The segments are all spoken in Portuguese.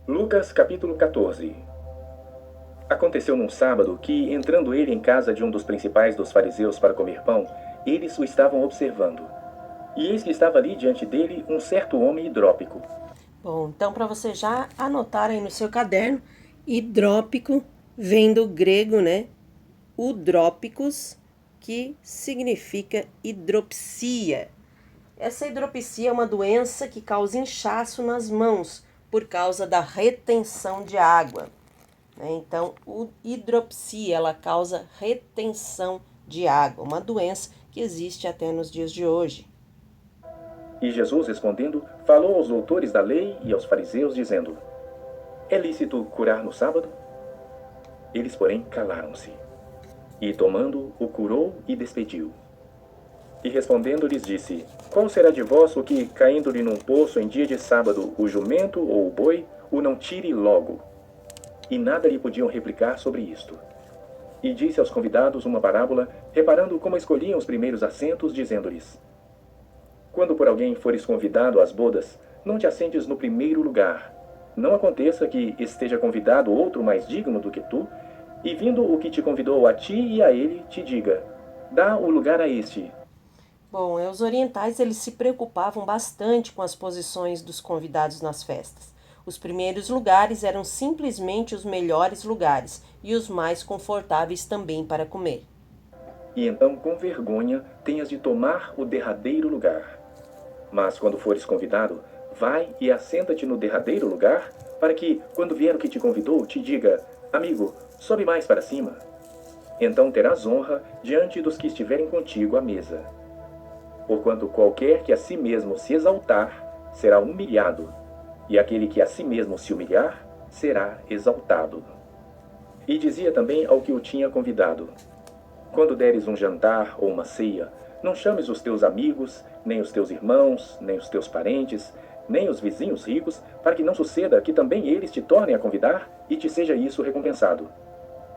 Lucas capítulo 14. Aconteceu num sábado que, entrando ele em casa de um dos principais dos fariseus para comer pão, eles o estavam observando. E eis que estava ali diante dele um certo homem hidrópico. Bom, então para você já anotar aí no seu caderno, hidrópico vem do grego, né? Udrópicos, que significa hidropsia. Essa hidropsia é uma doença que causa inchaço nas mãos por causa da retenção de água. Então, hidropsia, ela causa retenção de água, uma doença que existe até nos dias de hoje. E Jesus, respondendo, falou aos doutores da lei e aos fariseus, dizendo: É lícito curar no sábado? Eles, porém, calaram-se. E, tomando, o curou e despediu. E respondendo lhes disse: Qual será de vós o que, caindo-lhe num poço em dia de sábado, o jumento ou o boi, o não tire logo? E nada lhe podiam replicar sobre isto. E disse aos convidados uma parábola, reparando como escolhiam os primeiros assentos, dizendo-lhes: Quando por alguém fores convidado às bodas, não te assentes no primeiro lugar. Não aconteça que esteja convidado outro mais digno do que tu, e vindo o que te convidou a ti e a ele, te diga: Dá o lugar a este. Bom, os orientais eles se preocupavam bastante com as posições dos convidados nas festas. Os primeiros lugares eram simplesmente os melhores lugares e os mais confortáveis também para comer. E então, com vergonha, tenhas de tomar o derradeiro lugar. Mas quando fores convidado, vai e assenta-te no derradeiro lugar, para que, quando vier o que te convidou, te diga: Amigo, sobe mais para cima. Então terás honra diante dos que estiverem contigo à mesa. Porquanto qualquer que a si mesmo se exaltar, será humilhado, e aquele que a si mesmo se humilhar, será exaltado. E dizia também ao que o tinha convidado: Quando deres um jantar ou uma ceia, não chames os teus amigos, nem os teus irmãos, nem os teus parentes, nem os vizinhos ricos, para que não suceda que também eles te tornem a convidar e te seja isso recompensado.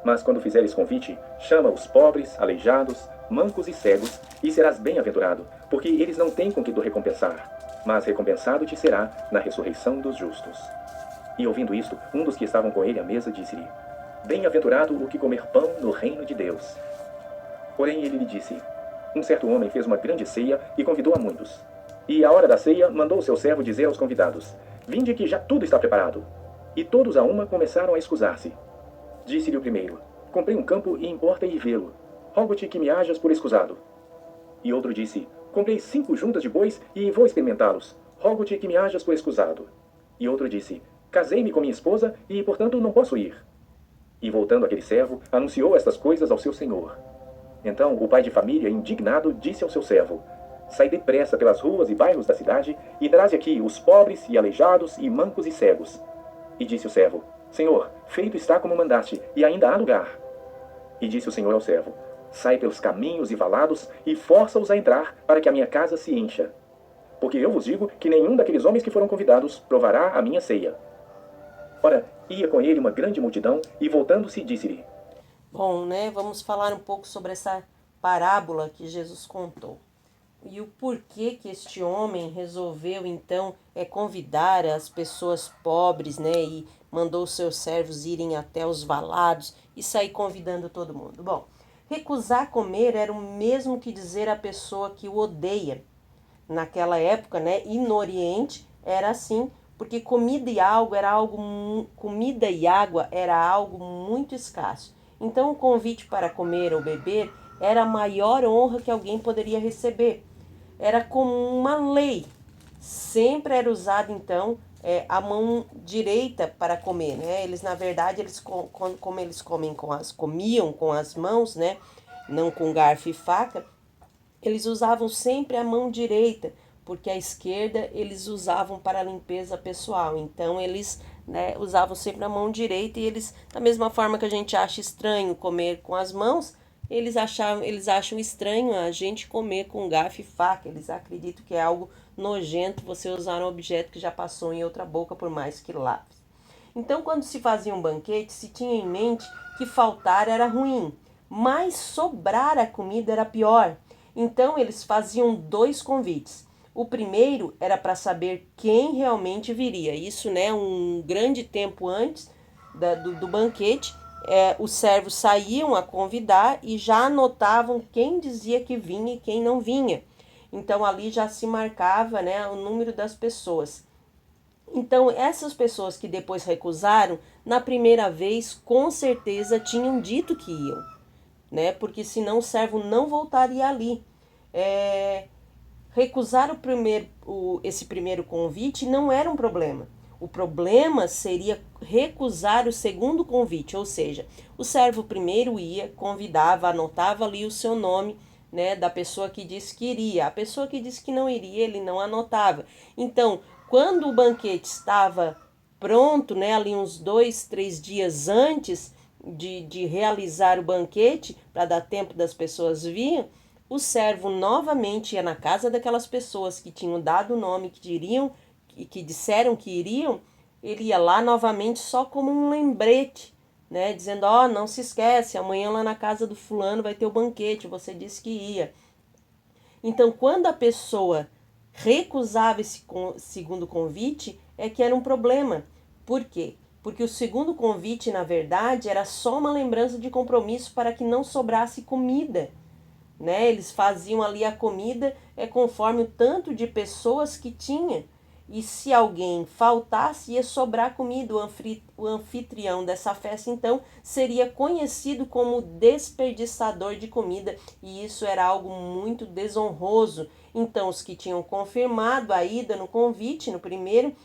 Mas quando fizeres convite, chama os pobres, aleijados, mancos e cegos, e serás bem-aventurado, porque eles não têm com que te recompensar, mas recompensado te será na ressurreição dos justos. E ouvindo isto, um dos que estavam com ele à mesa disse-lhe: Bem-aventurado o que comer pão no reino de Deus. Porém ele lhe disse: Um certo homem fez uma grande ceia e convidou a muitos. E à hora da ceia mandou o seu servo dizer aos convidados: Vinde que já tudo está preparado. E todos a uma começaram a escusar-se. Disse-lhe o primeiro: Comprei um campo e importa ir vê-lo. Rogo-te que me hajas por escusado. E outro disse: Comprei 5 juntas de bois e vou experimentá-los. Rogo-te que me hajas por escusado. E outro disse: Casei-me com minha esposa e, portanto, não posso ir. E voltando aquele servo, anunciou estas coisas ao seu senhor. Então o pai de família, indignado, disse ao seu servo: Sai depressa pelas ruas e bairros da cidade e traze aqui os pobres e aleijados e mancos e cegos. E disse o servo: Senhor, feito está como mandaste, e ainda há lugar. E disse o Senhor ao servo: Sai pelos caminhos e valados e força-os a entrar, para que a minha casa se encha. Porque eu vos digo que nenhum daqueles homens que foram convidados provará a minha ceia. Ora, ia com ele uma grande multidão, e voltando-se, disse-lhe: Bom, né? Vamos falar um pouco sobre essa parábola que Jesus contou. E o porquê que este homem resolveu, então, convidar as pessoas pobres, né? E mandou os seus servos irem até os valados e sair convidando todo mundo. Bom, recusar comer era o mesmo que dizer à pessoa que o odeia. Naquela época, né? E no Oriente era assim, porque comida e água era algo muito escasso. Então, o convite para comer ou beber era a maior honra que alguém poderia receber. Era como uma lei. Sempre era usada, então, a mão direita para comer, né? Eles, na verdade, como eles comiam com as mãos, né? Não com garfo e faca, eles usavam sempre a mão direita, porque a esquerda eles usavam para a limpeza pessoal. Então eles, né, usavam sempre a mão direita e eles, da mesma forma que a gente acha estranho comer com as mãos, eles acham estranho a gente comer com garfo e faca. Eles acreditam que é algo nojento você usar um objeto que já passou em outra boca por mais que lave. Então, quando se fazia um banquete, se tinha em mente que faltar era ruim, mas sobrar a comida era pior. Então, eles faziam 2 convites. O primeiro era para saber quem realmente viria. Isso, né, um grande tempo antes do banquete, os servos saíam a convidar e já anotavam quem dizia que vinha e quem não vinha. Então ali já se marcava, né, o número das pessoas. Então essas pessoas que depois recusaram, na primeira vez com certeza tinham dito que iam, né? Porque senão o servo não voltaria ali. Recusar esse primeiro convite não era um problema. O problema seria recusar o segundo convite, ou seja, o servo primeiro ia, convidava, anotava ali o seu nome, né, da pessoa que disse que iria. A pessoa que disse que não iria, ele não anotava. Então, quando o banquete estava pronto, né, ali uns 2, 3 dias antes de realizar o banquete, para dar tempo das pessoas virem, o servo novamente ia na casa daquelas pessoas que tinham dado o nome, que disseram que iriam, ele ia lá novamente só como um lembrete, né? Dizendo, não se esquece, amanhã lá na casa do fulano vai ter o banquete, você disse que ia. Então, quando a pessoa recusava esse segundo convite, é que era um problema. Por quê? Porque o segundo convite, na verdade, era só uma lembrança de compromisso para que não sobrasse comida, né? Eles faziam ali a comida conforme o tanto de pessoas que tinha. E se alguém faltasse, ia sobrar comida. O anfitrião dessa festa, então, seria conhecido como desperdiçador de comida. E isso era algo muito desonroso. Então, os que tinham confirmado a ida no convite, no primeiro,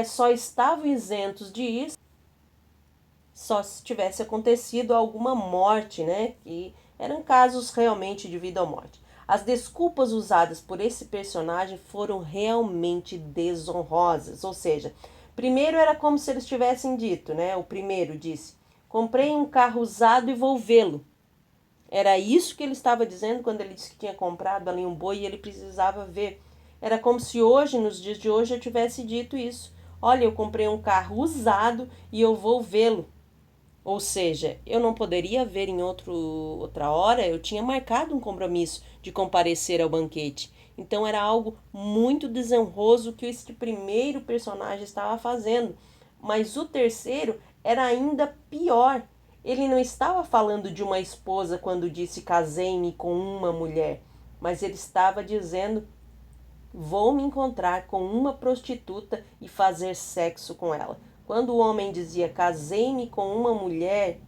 só estavam isentos de ir só se tivesse acontecido alguma morte, né? Que eram casos realmente de vida ou morte. As desculpas usadas por esse personagem foram realmente desonrosas, ou seja, primeiro era como se eles tivessem dito, né? O primeiro disse: comprei um carro usado e vou vê-lo. Era isso que ele estava dizendo quando ele disse que tinha comprado ali um boi e ele precisava ver. Era como se hoje, nos dias de hoje, eu tivesse dito isso. Olha, eu comprei um carro usado e eu vou vê-lo. Ou seja, eu não poderia ver em outra hora, eu tinha marcado um compromisso de comparecer ao banquete. Então era algo muito desonroso que este primeiro personagem estava fazendo. Mas o terceiro era ainda pior. Ele não estava falando de uma esposa quando disse casei-me com uma mulher, mas ele estava dizendo vou me encontrar com uma prostituta e fazer sexo com ela. Quando o homem dizia casei-me com uma mulher,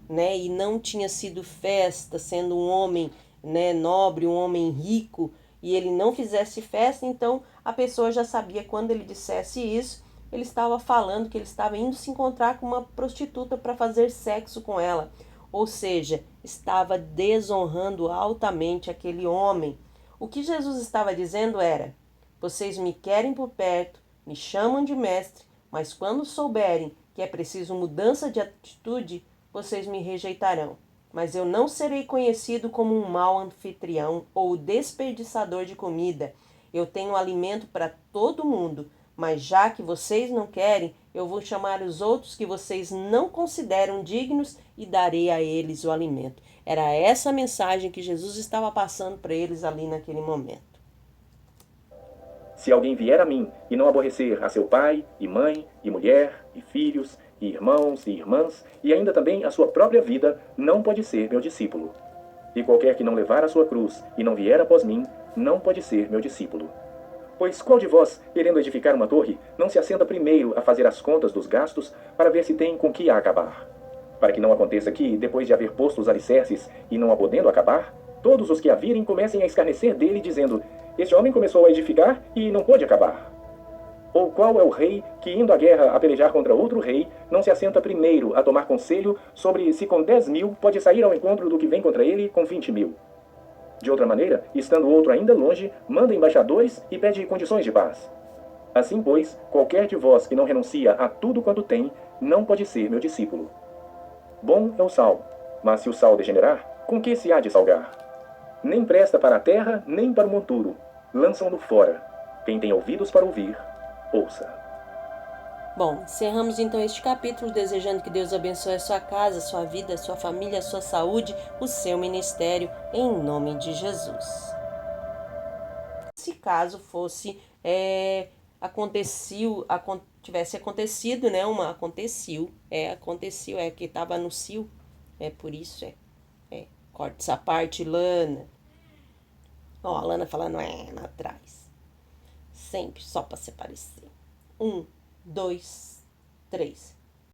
né, e não tinha sido festa, sendo um homem, né, nobre, um homem rico, e ele não fizesse festa, então a pessoa já sabia quando ele dissesse isso, ele estava falando que ele estava indo se encontrar com uma prostituta para fazer sexo com ela. Ou seja, estava desonrando altamente aquele homem. O que Jesus estava dizendo era: vocês me querem por perto, me chamam de mestre, mas quando souberem que é preciso mudança de atitude, vocês me rejeitarão. Mas eu não serei conhecido como um mau anfitrião ou desperdiçador de comida. Eu tenho alimento para todo mundo, mas já que vocês não querem, eu vou chamar os outros que vocês não consideram dignos e darei a eles o alimento. Era essa a mensagem que Jesus estava passando para eles ali naquele momento. Se alguém vier a mim e não aborrecer a seu pai, e mãe, e mulher, e filhos, e irmãos e irmãs, e ainda também a sua própria vida, não pode ser meu discípulo. E qualquer que não levar a sua cruz e não vier após mim, não pode ser meu discípulo. Pois qual de vós, querendo edificar uma torre, não se assenta primeiro a fazer as contas dos gastos, para ver se tem com que a acabar? Para que não aconteça que, depois de haver posto os alicerces e não a podendo acabar, todos os que a virem comecem a escarnecer dele, dizendo: este homem começou a edificar e não pôde acabar. Ou qual é o rei que, indo à guerra a pelejar contra outro rei, não se assenta primeiro a tomar conselho sobre se com 10.000 pode sair ao encontro do que vem contra ele com 20.000? De outra maneira, estando o outro ainda longe, manda embaixadores e pede condições de paz. Assim, pois, qualquer de vós que não renuncia a tudo quanto tem, não pode ser meu discípulo. Bom é o sal, mas se o sal degenerar, com que se há de salgar? Nem presta para a terra, nem para o monturo. Lançam-no fora. Quem tem ouvidos para ouvir, ouça. Bom, encerramos então este capítulo desejando que Deus abençoe a sua casa, a sua vida, a sua família, a sua saúde, o seu ministério, em nome de Jesus. Se caso fosse tivesse acontecido, né? Aconteceu, que tava no cio, por isso corta essa parte, Lana. Ó, a Lana falando lá atrás. Sempre só pra se parecer. 1, 2, 3.